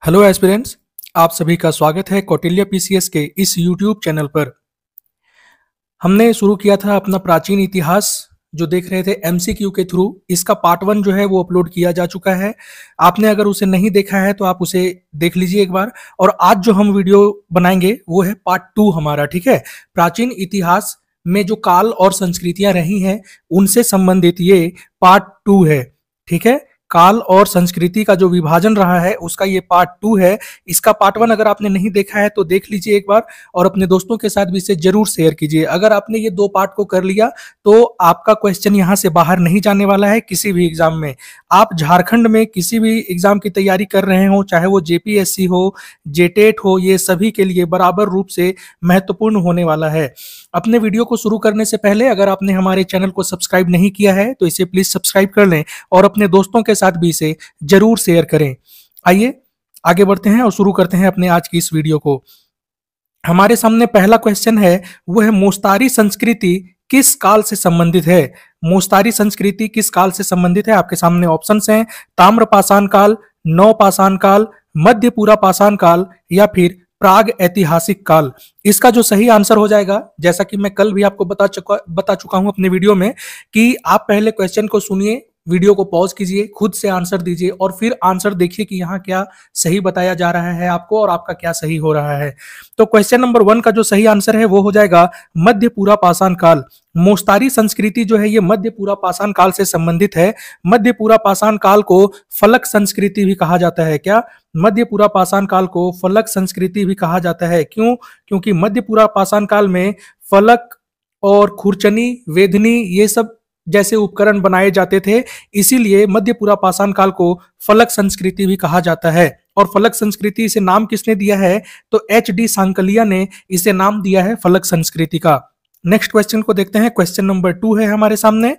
Hello aspirants, आप सभी का स्वागत है कौटिल्य पीसीएस के इस यूट्यूब चैनल पर। हमने शुरू किया था अपना प्राचीन इतिहास जो देख रहे थे एमसीक्यू के थ्रू। इसका पार्ट 1 जो है वो अपलोड किया जा चुका है। आपने अगर उसे नहीं देखा है तो आप उसे देख लीजिए एक बार। और आज जो हम वीडियो बनाएंगे वो है पार्ट 2 हमारा, ठीक है। प्राचीन इतिहास में जो काल और संस्कृतियां रही हैं उनसे संबंधित ये पार्ट 2 है, ठीक है। काल और संस्कृति का जो विभाजन रहा है उसका ये पार्ट 2 है। इसका पार्ट 1 अगर आपने नहीं देखा है तो देख लीजिए एक बार और अपने दोस्तों के साथ भी इसे जरूर शेयर कीजिए। अगर आपने ये 2 पार्ट को कर लिया तो आपका क्वेश्चन यहाँ से बाहर नहीं जाने वाला है किसी भी एग्जाम में। आप झारखंड में किसी भी एग्जाम की तैयारी कर रहे हो, चाहे वो जेपीएससी हो, जेटेट हो, ये सभी के लिए बराबर रूप से महत्वपूर्ण होने वाला है। अपने वीडियो को शुरू करने से पहले अगर आपने हमारे चैनल को सब्सक्राइब नहीं किया है तो इसे प्लीज सब्सक्राइब कर लें और अपने दोस्तों के साथ भी इसे जरूर शेयर करें। आइए आगे बढ़ते हैं और शुरू करते हैं अपने आज की इस वीडियो को। हमारे सामने पहला क्वेश्चन है, वो है मोस्तारी संस्कृति किस काल से संबंधित है। मोस्तारी संस्कृति किस काल से संबंधित है? आपके सामने ऑप्शंस हैं, ताम्रपाषाण काल, नवपाषाण काल, मध्यपुरा पाषाण काल या फिर प्राग ऐतिहासिक काल। इसका जो सही आंसर हो जाएगा, जैसा कि मैं कल भी आपको बता चुका हूं अपने वीडियो में, कि आप पहले क्वेश्चन को सुनिए, वीडियो को पॉज कीजिए, खुद से आंसर दीजिए और फिर आंसर देखिए कि यहाँ क्या सही बताया जा रहा है आपको और आपका क्या सही हो रहा है। तो क्वेश्चन नंबर 1 का जो सही आंसर है वो हो जाएगा मध्यपुरा पाषाण काल। मोस्तारी संस्कृति जो है ये मध्यपुरा पाषाण काल से संबंधित है। मध्यपुरा पाषाण काल को फलक संस्कृति भी कहा जाता है। क्या? मध्यपुरा पाषाण काल को फलक संस्कृति भी कहा जाता है। क्यों? क्योंकि मध्यपुरा पाषाण काल में फलक और खुरचनी, वेधनी ये सब जैसे उपकरण बनाए जाते थे, इसीलिए मध्यपुरा पाषाण काल को फलक संस्कृति भी कहा जाता है। और फलक संस्कृति इसे नाम किसने दिया है? तो एच.डी. सांकलिया ने इसे नाम दिया है फलक संस्कृति का। नेक्स्ट क्वेश्चन को देखते हैं। क्वेश्चन नंबर 2 है हमारे सामने,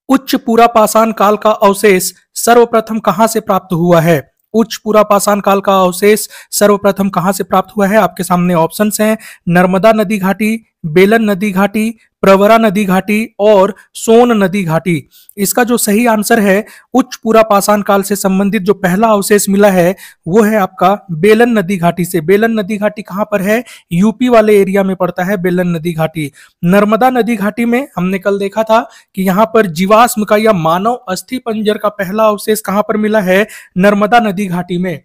उच्च पुरा पाषाण काल का अवशेष सर्वप्रथम कहां से प्राप्त हुआ है? उच्च पुरा पाषाण काल का अवशेष सर्वप्रथम कहां से प्राप्त हुआ है? आपके सामने ऑप्शंस हैं, नर्मदा नदी घाटी, बेलन नदी घाटी, प्रवरा नदी घाटी और सोन नदी घाटी। इसका जो सही आंसर है, उच्च पुरा पाषाण काल से संबंधित जो पहला अवशेष मिला है वो है आपका बेलन नदी घाटी से। बेलन नदी घाटी कहां पर है? यूपी वाले एरिया में पड़ता है बेलन नदी घाटी। नर्मदा नदी घाटी में हमने कल देखा था कि यहाँ पर जीवाश्म का या मानव अस्थि पंजर का पहला अवशेष कहां पर मिला है? नर्मदा नदी घाटी में।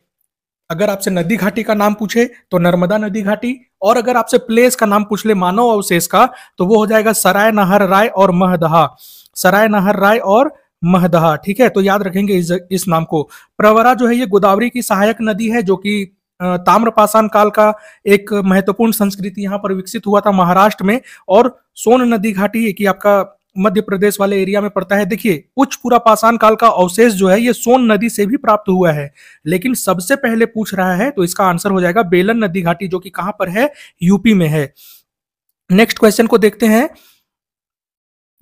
अगर आपसे नदी घाटी का नाम पूछे तो नर्मदा नदी घाटी, और अगर आपसे प्लेस का नाम पूछ ले मानव अवशेष का तो वो हो जाएगा सराय नहर राय और महदहा। सराय नहर राय और महदहा, ठीक है। तो याद रखेंगे इस नाम को। प्रवरा जो है ये गोदावरी की सहायक नदी है, जो कि ताम्रपाषाण काल का एक महत्वपूर्ण संस्कृति यहाँ पर विकसित हुआ था महाराष्ट्र में। और सोन नदी घाटी की आपका मध्य प्रदेश वाले एरिया में पड़ता है। देखिए, उच्च पुरा पाषाण काल का अवशेष जो है ये सोन नदी से भी प्राप्त हुआ है, लेकिन सबसे पहले पूछ रहा है तो इसका आंसर हो जाएगा बेलन नदी घाटी, जो कि कहां पर है? यूपी में है। नेक्स्ट क्वेश्चन को देखते हैं।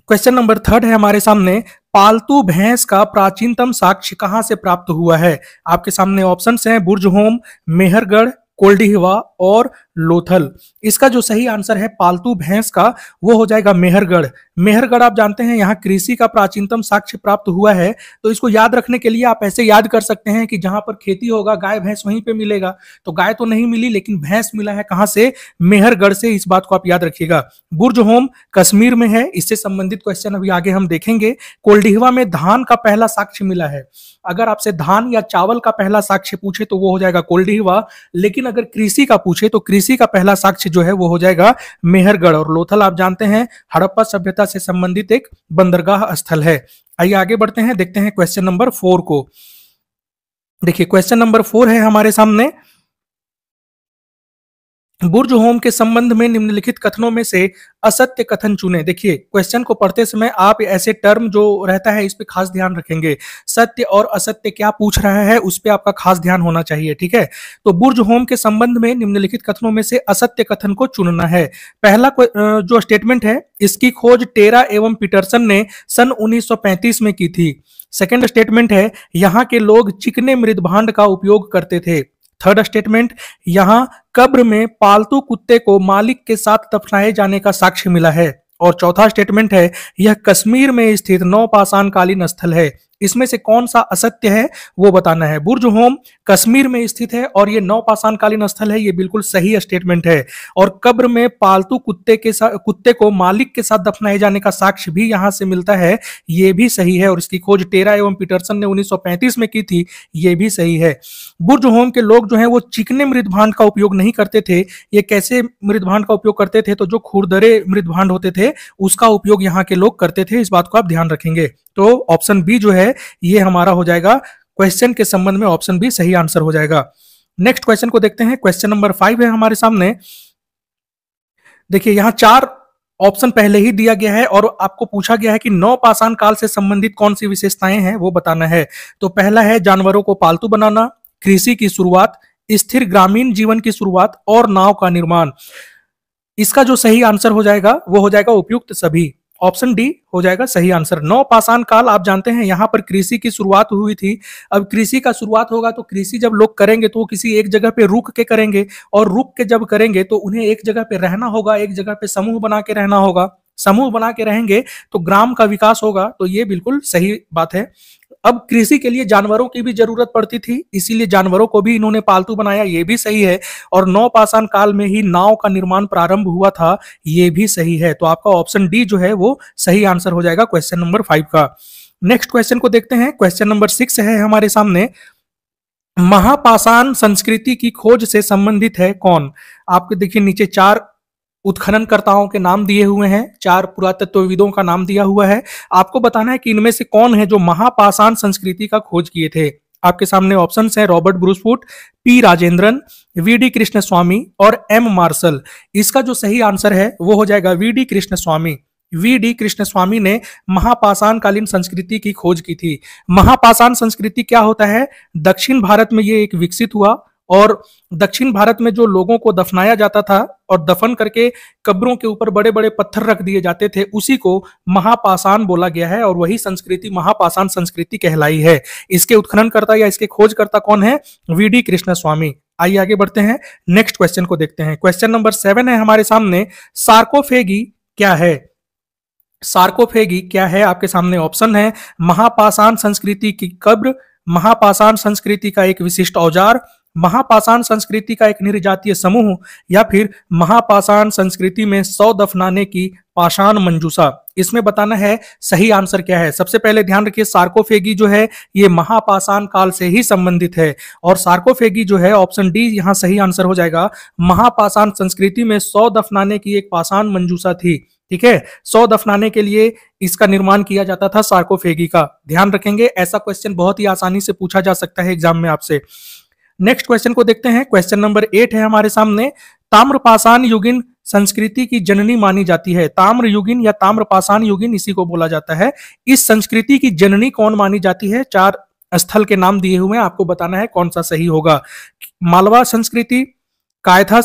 क्वेश्चन नंबर 3 है हमारे सामने, पालतू भैंस का प्राचीनतम साक्ष्य कहां से प्राप्त हुआ है? आपके सामने ऑप्शंस हैं, बुर्जहोम, मेहरगढ़, कोल्डिहिवा और लोथल। इसका जो सही आंसर है पालतू भैंस का वो हो जाएगा मेहरगढ़। मेहरगढ़ आप जानते हैं यहाँ कृषि का प्राचीनतम साक्ष्य प्राप्त हुआ है। तो इसको याद रखने के लिए आप ऐसे याद कर सकते हैं कि जहां पर खेती होगा गाय भैंस वहीं पे मिलेगा। तो गाय तो नहीं मिली लेकिन भैंस मिला है कहां से? मेहरगढ़ से। इस बात को आप याद रखिएगा। बुर्जहोम कश्मीर में है, इससे संबंधित क्वेश्चन अभी आगे हम देखेंगे। कोल्डिहिवा में धान का पहला साक्ष्य मिला है। अगर आपसे धान या चावल का पहला साक्ष्य पूछे तो वो हो जाएगा कोल्डिहिवा, लेकिन अगर कृषि का पूछे तो कृषि का पहला साक्ष्य जो है वो हो जाएगा मेहरगढ़। और लोथल आप जानते हैं हड़प्पा सभ्यता से संबंधित एक बंदरगाह स्थल है। आइए आगे बढ़ते हैं, देखते हैं क्वेश्चन नंबर 4 को। देखिए क्वेश्चन नंबर 4 है हमारे सामने, बुर्जहोम के संबंध में निम्नलिखित कथनों में से असत्य कथन चुने। देखिए क्वेश्चन को पढ़ते समय आप ऐसे टर्म जो रहता है इस पे खास ध्यान रखेंगे। सत्य और असत्य क्या पूछ रहा है उस पे आपका खास ध्यान होना चाहिए, ठीक है। तो बुर्जहोम के संबंध में निम्नलिखित कथनों में से असत्य कथन को चुनना है। पहला जो स्टेटमेंट है, इसकी खोज टेरा एवं पीटरसन ने सन 1935 में की थी। सेकेंड स्टेटमेंट है, यहाँ के लोग चिकने मृदभांड का उपयोग करते थे। थर्ड स्टेटमेंट, यहां कब्र में पालतू कुत्ते को मालिक के साथ दफनाए जाने का साक्ष्य मिला है। और चौथा स्टेटमेंट है, यह कश्मीर में स्थित नवपाषाण कालीन स्थल है। इसमें से कौन सा असत्य है वो बताना है। बुर्ज होम कश्मीर में स्थित है और ये नवपाषाण कालीन स्थल है, ये बिल्कुल सही स्टेटमेंट है। और कब्र में पालतू कुत्ते को मालिक के साथ दफनाए जाने का साक्ष्य भी यहां से मिलता है, ये भी सही है। और इसकी खोज टेरा एवं पीटरसन ने 1935 में की थी, ये भी सही है। बुर्ज होम के लोग जो है वो चिकने मृदभांड का उपयोग नहीं करते थे। ये कैसे मृदभांड का उपयोग करते थे? तो जो खुरदरे मृदभांड होते थे उसका उपयोग यहाँ के लोग करते थे, इस बात को आप ध्यान रखेंगे। तो ऑप्शन बी जो है ये हमारा हो जाएगा, क्वेश्चन के संबंध में ऑप्शन बी सही आंसर हो जाएगा। नेक्स्ट क्वेश्चन को देखते हैं। क्वेश्चन नंबर 5 है हमारे सामने। देखिए यहां 4 ऑप्शन पहले ही दिया गया है और आपको पूछा गया है कि नवपाषाण काल से संबंधित कौन सी विशेषताएं हैं वो बताना है। तो पहला है जानवरों को पालतू बनाना, कृषि की शुरुआत, स्थिर ग्रामीण जीवन की शुरुआत और नाव का निर्माण। इसका जो सही आंसर हो जाएगा वो हो जाएगा उपयुक्त सभी, ऑप्शन डी हो जाएगा सही आंसर। नवपाषाण काल आप जानते हैं यहाँ पर कृषि की शुरुआत हुई थी। अब कृषि का शुरुआत होगा तो कृषि जब लोग करेंगे तो वो किसी एक जगह पे रुक के करेंगे, और रुक के जब करेंगे तो उन्हें एक जगह पे रहना होगा, एक जगह पे समूह बना के रहना होगा। समूह बना के रहेंगे तो ग्राम का विकास होगा, तो ये बिल्कुल सही बात है। अब कृषि के लिए जानवरों की भी जरूरत पड़ती थी, इसीलिए जानवरों को भी इन्होंने पालतू बनाया, ये भी सही है। और नवपाषाण काल में ही नाव का निर्माण प्रारंभ हुआ था, ये भी सही है। तो आपका ऑप्शन डी जो है वो सही आंसर हो जाएगा क्वेश्चन नंबर 5 का। नेक्स्ट क्वेश्चन को देखते हैं। क्वेश्चन नंबर 6 है हमारे सामने। महापाषाण संस्कृति की खोज से संबंधित है कौन? आपको देखिए नीचे 4 उत्खननकर्ताओं के नाम दिए हुए हैं, 4 पुरातत्वविदों का नाम दिया हुआ है। आपको बताना है कि इनमें से कौन है जो महापाषाण संस्कृति का खोज किए थे। आपके सामने ऑप्शंस हैं Robert Bruce Foote, P Rajendran, V D Krishnaswami और एम मार्शल। इसका जो सही आंसर है वो हो जाएगा वीडी कृष्ण स्वामी। वीडी कृष्ण स्वामी ने महापाषाण कालीन संस्कृति की खोज की थी। महापाषाण संस्कृति क्या होता है? दक्षिण भारत में ये एक विकसित हुआ, और दक्षिण भारत में जो लोगों को दफनाया जाता था और दफन करके कब्रों के ऊपर बड़े बड़े पत्थर रख दिए जाते थे, उसी को महापाषाण बोला गया है और वही संस्कृति महापाषाण संस्कृति कहलाई है। इसके उत्खननकर्ता या इसके खोजकर्ता कौन है? वीडी कृष्ण स्वामी। आइए आगे बढ़ते हैं, नेक्स्ट क्वेश्चन को देखते हैं। क्वेश्चन नंबर 7 है हमारे सामने। सार्कोफेगी क्या है? सार्कोफेगी क्या है? आपके सामने ऑप्शन है महापाषाण संस्कृति की कब्र, महापाषाण संस्कृति का एक विशिष्ट औजार, महापाषाण संस्कृति का एक निर्जातीय समूह, या फिर महापाषाण संस्कृति में 100 दफनाने की पाषाण मंजूषा। इसमें बताना है सही आंसर क्या है। सबसे पहले ध्यान रखिए सार्कोफेगी जो है ये महापाषाण काल से ही संबंधित है, और सार्कोफेगी जो है ऑप्शन डी यहां सही आंसर हो जाएगा। महापाषाण संस्कृति में 100 दफनाने की एक पाषाण मंजूषा थी। ठीक है, 100 दफनाने के लिए इसका निर्माण किया जाता था सार्कोफेगी का। ध्यान रखेंगे, ऐसा क्वेश्चन बहुत ही आसानी से पूछा जा सकता है एग्जाम में आपसे। नेक्स्ट क्वेश्चन को देखते हैं। क्वेश्चन नंबर 8 है हमारे सामने। ताम्रपाषाण युगीन संस्कृति की जननी मानी जाती है। ताम्र युगीन या ताम्रपाषाण युगीन इसी को बोला जाता है। इस संस्कृति की जननी कौन मानी जाती है? 4 स्थल के नाम दिए हुए हैं, आपको बताना है कौन सा सही होगा। मालवा संस्कृति, कायथा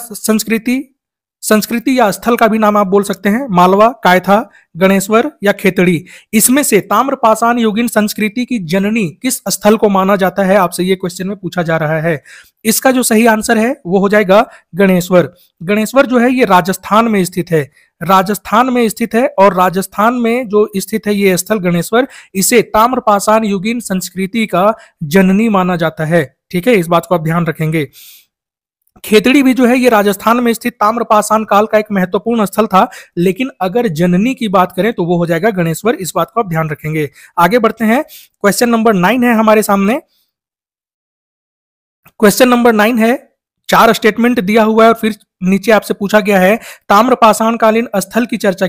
संस्कृति या स्थल का भी नाम आप बोल सकते हैं, मालवा, कायथा, गणेश्वर या खेतड़ी। इसमें से ताम्रपाषाण युगीन संस्कृति की जननी किस स्थल को माना जाता है? आपसे ये क्वेश्चन में पूछा जा रहा है। इसका जो सही आंसर है वो हो जाएगा गणेश्वर। गणेश्वर जो है ये राजस्थान में स्थित है, राजस्थान में स्थित है, और राजस्थान में जो स्थित है ये स्थल गणेश्वर, इसे ताम्रपाषाण युगीन संस्कृति का जननी माना जाता है। ठीक है, इस बात को आप ध्यान रखेंगे। खेतड़ी भी जो है ये राजस्थान में स्थित ताम्रपाषाण काल का एक महत्वपूर्ण स्थल था, लेकिन अगर जननी की बात करें तो वो हो जाएगा गणेश्वर। इस बात को आप ध्यान रखेंगे। आगे बढ़ते हैं। क्वेश्चन नंबर 9 है हमारे सामने। क्वेश्चन नंबर 9 है, 4 स्टेटमेंट दिया हुआ है और फिर नीचे आपसे पूछा गया है ताम्रपाषाण कालीन स्थल की चर्चा,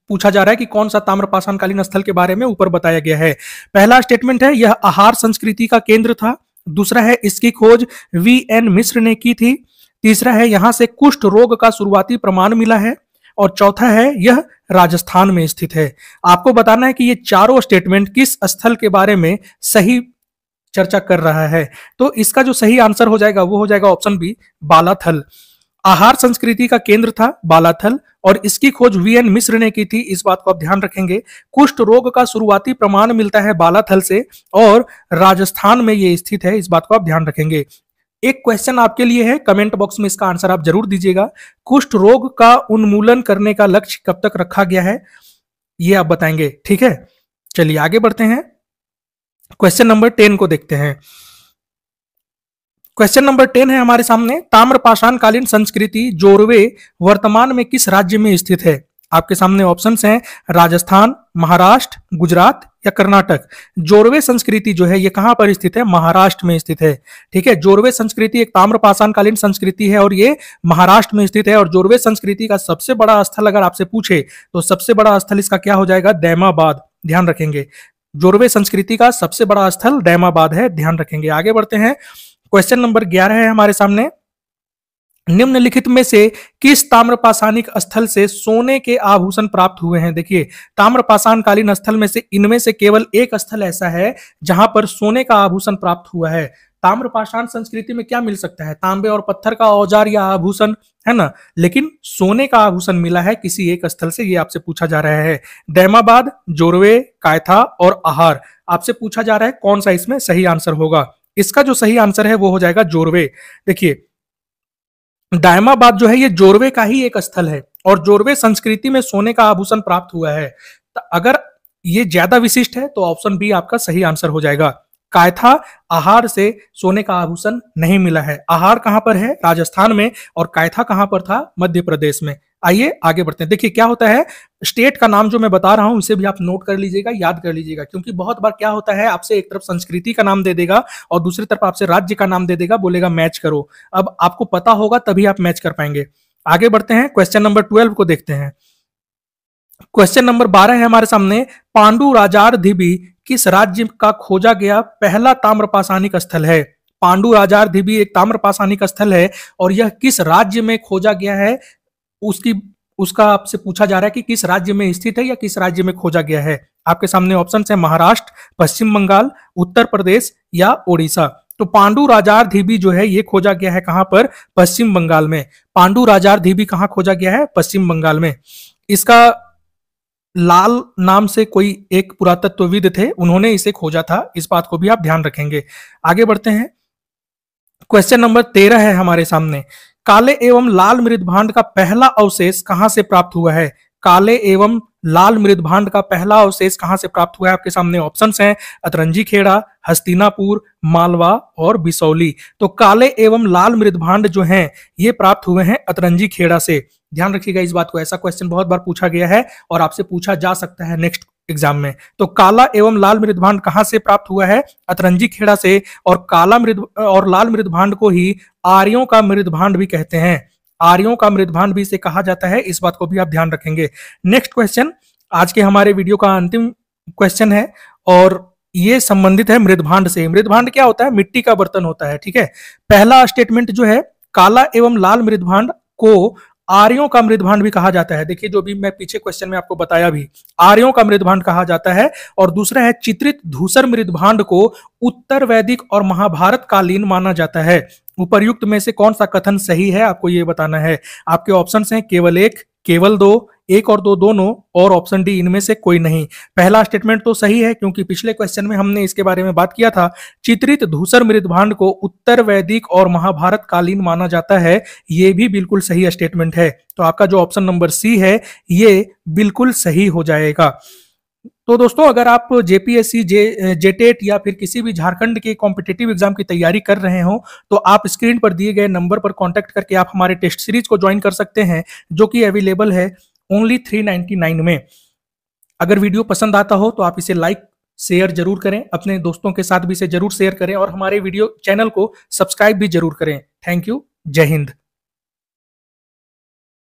पूछा जा रहा है कि कौन सा ताम्रपाषाण कालीन स्थल के बारे में ऊपर बताया गया है। पहला स्टेटमेंट है यह आहार संस्कृति का केंद्र था। दूसरा है इसकी खोज वीएन मिश्र ने की थी। तीसरा है यहां से कुष्ठ रोग का शुरुआती प्रमाण मिला है, और चौथा है यह राजस्थान में स्थित है। आपको बताना है कि ये चारों स्टेटमेंट किस स्थल के बारे में सही चर्चा कर रहा है। तो इसका जो सही आंसर हो जाएगा वो हो जाएगा ऑप्शन बी, बालाथल। आहार संस्कृति का केंद्र था बालाथल, और इसकी खोज वीएन मिश्र ने की थी। इस बात को आप ध्यान रखेंगे। कुष्ठ रोग का शुरुआती प्रमाण मिलता है बालाथल से, और राजस्थान में ये स्थित है। इस बात को आप ध्यान रखेंगे। एक क्वेश्चन आपके लिए है, कमेंट बॉक्स में इसका आंसर आप जरूर दीजिएगा। कुष्ठ रोग का उन्मूलन करने का लक्ष्य कब तक रखा गया है, ये आप बताएंगे। ठीक है, चलिए आगे बढ़ते हैं। क्वेश्चन नंबर 10 को देखते हैं। क्वेश्चन नंबर 10 है हमारे सामने, ताम्रपाषाण कालीन संस्कृति जोरवे वर्तमान में किस राज्य में स्थित है? आपके सामने ऑप्शंस हैं राजस्थान, महाराष्ट्र, गुजरात या कर्नाटक। जोरवे संस्कृति जो है ये कहां पर स्थित है? महाराष्ट्र में स्थित है। ठीक है, जोरवे संस्कृति एक ताम्रपाषाण कालीन संस्कृति है और ये महाराष्ट्र में स्थित है। और जोरवे संस्कृति का सबसे बड़ा स्थल अगर आपसे पूछे तो सबसे बड़ा स्थल इसका क्या हो जाएगा? दैमाबाद। ध्यान रखेंगे, जोरवे संस्कृति का सबसे बड़ा स्थल दैमाबाद है, ध्यान रखेंगे। आगे बढ़ते हैं, क्वेश्चन नंबर 11 है हमारे सामने, निम्नलिखित में से किस ताम्रपाषाणिक स्थल से सोने के आभूषण प्राप्त हुए हैं? देखिए, ताम्रपाषाण कालीन स्थल में से इनमें से केवल एक स्थल ऐसा है जहां पर सोने का आभूषण प्राप्त हुआ है। ताम्रपाषाण संस्कृति में क्या मिल सकता है? तांबे और पत्थर का औजार या आभूषण, है ना, लेकिन सोने का आभूषण मिला है किसी एक स्थल से, ये आपसे पूछा जा रहा है। दैमाबाद, जोरवे, कायथा और आहार। आपसे पूछा जा रहा है कौन सा इसमें सही आंसर होगा। इसका जो सही आंसर है वो हो जाएगा जोरवे। देखिए, दायमाबाद जो है ये जोरवे का ही एक स्थल है और जोरवे संस्कृति में सोने का आभूषण प्राप्त हुआ है। तो अगर ये ज्यादा विशिष्ट है तो ऑप्शन बी आपका सही आंसर हो जाएगा। कायथा, आहार से सोने का आभूषण नहीं मिला है। आहार कहां पर है? राजस्थान में। और कायथा कहां पर था? मध्य प्रदेश में। आइए आगे बढ़ते हैं। देखिए क्या होता है, स्टेट का नाम जो मैं बता रहा हूं इसे भी आप नोट कर लीजिएगा, याद कर लीजिएगा, क्योंकि बहुत बार क्या होता है आपसे एक तरफ संस्कृति का नाम दे देगा और दूसरी तरफ आपसे राज्य का नाम दे देगा, बोलेगा मैच करो। अब आपको पता होगा तभी आप मैच कर पाएंगे। आगे बढ़ते हैं, क्वेश्चन नंबर 12 को देखते हैं। क्वेश्चन नंबर 12 है हमारे सामने, पांडु राजार धिबी किस राज्य का खोजा गया पहला ताम्रपाषाणिक स्थल है? पांडु राजार धिबी एक ताम्रपाषाणिक स्थल है और यह किस राज्य में खोजा गया है उसका आपसे पूछा जा रहा है कि किस राज्य में स्थित है या किस राज्य में खोजा गया है। आपके सामने ऑप्शन है महाराष्ट्र, पश्चिम बंगाल, उत्तर प्रदेश या ओडिशा। तो पांडु राजार धिबी जो है ये खोजा गया है कहां पर? पश्चिम बंगाल में। पांडु राजार धिबी कहां खोजा गया है? पश्चिम बंगाल में। इसका लाल नाम से कोई एक पुरातत्वविद थे, उन्होंने इसे खोजा था, इस बात को भी आप ध्यान रखेंगे। आगे बढ़ते हैं, क्वेश्चन नंबर 13 है हमारे सामने, काले एवं लाल मृदभांड का पहला अवशेष कहां से प्राप्त हुआ है? काले एवं लाल मृदभांड का पहला अवशेष कहां से प्राप्त हुआ है? आपके सामने ऑप्शंस हैं अतरंजी खेड़ा, हस्तिनापुर, मालवा और बिसौली। तो काले एवं लाल मृदभांड जो हैं ये प्राप्त हुए हैं अतरंजी खेड़ा से। ध्यान रखिएगा इस बात को, ऐसा क्वेश्चन बहुत बार पूछा गया है और आपसे पूछा जा सकता है नेक्स्ट एग्जाम में। तो काला एवं लाल मृदभांड कहां से प्राप्त हुआ है? अतरंजी खेड़ा से। और काला मृद और लाल मृदभांड को ही आर्यों का मृदभांड भी कहते हैं। आर्यों का मृदभांड भी इसे कहा जाता है, इस बात को भी आप ध्यान रखेंगे। नेक्स्ट क्वेश्चन आज के हमारे वीडियो का अंतिम क्वेश्चन है और ये संबंधित है मृदभांड से। मृदभांड क्या होता है? मिट्टी का बर्तन होता है। ठीक है, पहला स्टेटमेंट जो है, काला एवं लाल मृदभांड को आर्यों का मृदभांड भी कहा जाता है। देखिए जो भी मैं पीछे क्वेश्चन में आपको बताया भी, आर्यों का मृदभांड कहा जाता है। और दूसरा है चित्रित धूसर मृदभांड को उत्तर वैदिक और महाभारत कालीन माना जाता है। उपर्युक्त में से कौन सा कथन सही है आपको ये बताना है। आपके ऑप्शंस हैं केवल एक, केवल दो, एक और दो दोनों, और ऑप्शन डी इनमें से कोई नहीं। पहला स्टेटमेंट तो सही है क्योंकि पिछले क्वेश्चन में हमने इसके बारे में बात किया था। चित्रित धूसर मृदभांड को उत्तर वैदिक और महाभारत कालीन माना जाता है, ये भी बिल्कुल सही स्टेटमेंट है। तो आपका जो ऑप्शन नंबर सी है ये बिल्कुल सही हो जाएगा। तो दोस्तों अगर आप जेपीएससी, जेटेट या फिर किसी भी झारखंड के कॉम्पिटिटिव एग्जाम की तैयारी कर रहे हो तो आप स्क्रीन पर दिए गए नंबर पर कांटेक्ट करके आप हमारे टेस्ट सीरीज को ज्वाइन कर सकते हैं, जो कि अवेलेबल है ओनली 399 में। अगर वीडियो पसंद आता हो तो आप इसे लाइक शेयर जरूर करें, अपने दोस्तों के साथ भी इसे जरूर शेयर करें और हमारे वीडियो चैनल को सब्सक्राइब भी जरूर करें। थैंक यू, जय हिंद।